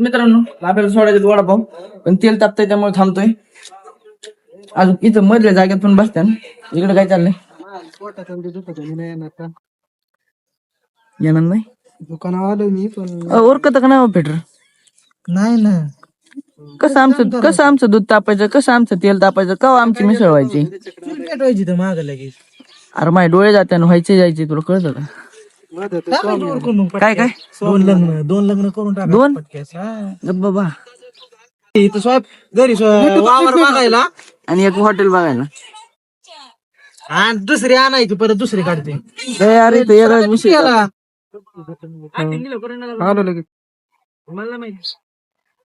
मित्रांनो आपल्याला सोडायचे वडापाव पण तेल तापतंय त्यामुळे थांबतोय. अजून इथं मधल्या जागेत पण बसत्या ना. इकडे काय चाललंय येणार नाही दुकानावर आलो मी पण ओरकत का नाही पेटर नाही ना. कसं आमचं दूध तापायचं, कसं आमचं तेल तापायचं, कवा आमची मिसळ व्हायची. चूल पेटवायची तर माग लगेच. अरे माझे डोळे जाते आणि व्हायचे जायचे तुला कळतं का? काय काय दोन लग्न करून टाका दोन पटक्यास. हा. गप्प बाबा इथं घरी वावर बघायला आणि एक हॉटेल बघायला. आणि दुसरी आणायची परत दुसरी काढते. अरे इथं वेगळाच विषय केला. आलो लगेच. मला माहिती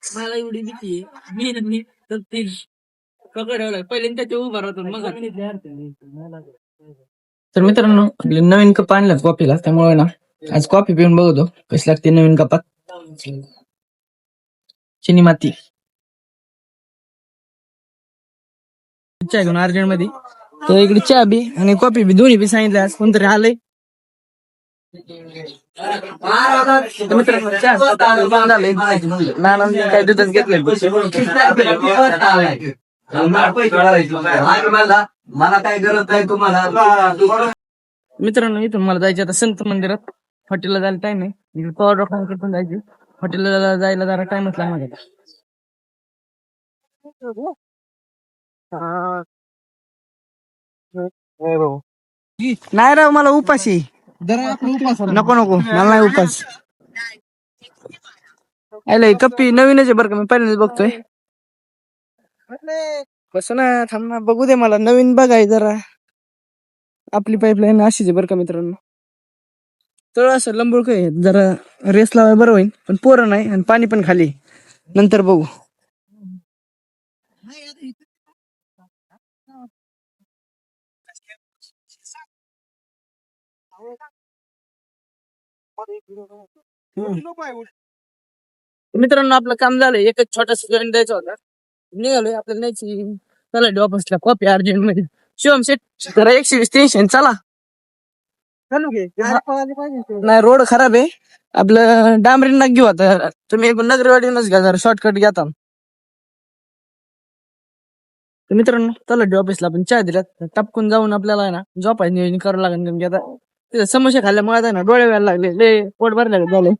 मला एवढी भीती आहे. मी तर ते पकडवलं पहिले त्याच्या उभा राहतो मग. तर मित्रांनो आपले नवीन कप आणला कॉफीला त्यामुळे ना आज कॉफी पिऊन बघतो कशी लागते नवीन कपात. चिनी माती चहा घेऊन अर्जंट मध्ये तर इकडे चहा बी आणि कॉफी बी दोन्ही बी सांगितलं. आज कोणतरी आलंय. तर मित्रांनो चहा बंद झालंय. नानांनी काय दूधच घेतलंय. मला काय गरज नाही तुम्हाला. मित्रांनो इथून मला जायचं आता संत मंदिरात. हॉटेलला जायला टाइम आहे. इकडे पॉवर डॉक्टर पण जायचे. हॉटेलला जायला जरा टाइमच लागणार आहे. नाही राव मला उपाशी नको मला नाही उपास. आयला कप्पी नवीनच आहे बरं का, मी पहिल्यांदाच बघतोय. कसं ना थांब ना बघू दे मला नवीन बघाय जरा. आपली पाईपलाईन अशीच आहे बरं का मित्रांनो. तळ असं लंबुळक आहे जरा रेस लावाय बरं होईल पण पोरं नाही आणि पाणी पण खाली. नंतर बघू. मित्रांनो आपलं काम झालंय. एकच छोटासा जॉईन द्यायचा होता. निघालोय आपल्याला न्यायची चला ऑफिसला कॉपी अर्जंट मध्ये. शिवम शेट जरा 120 टेन्शन चला. नाही रोड खराब आहे. आपलं डांबरी नाक घेऊ आता. तुम्ही नगरवाडीनच घ्या जरा शॉर्टकट घ्या. तर मित्रांनो चला ऑफिसला आपण चहा दिलात टपकून जाऊन आपल्याला आहे ना झोपायचं नियोजन करावं लागेल. आता तिथे समस्या खाल्ल्यामुळे आहे ना डोळे व्हायला लागले. पोट भरले झाले.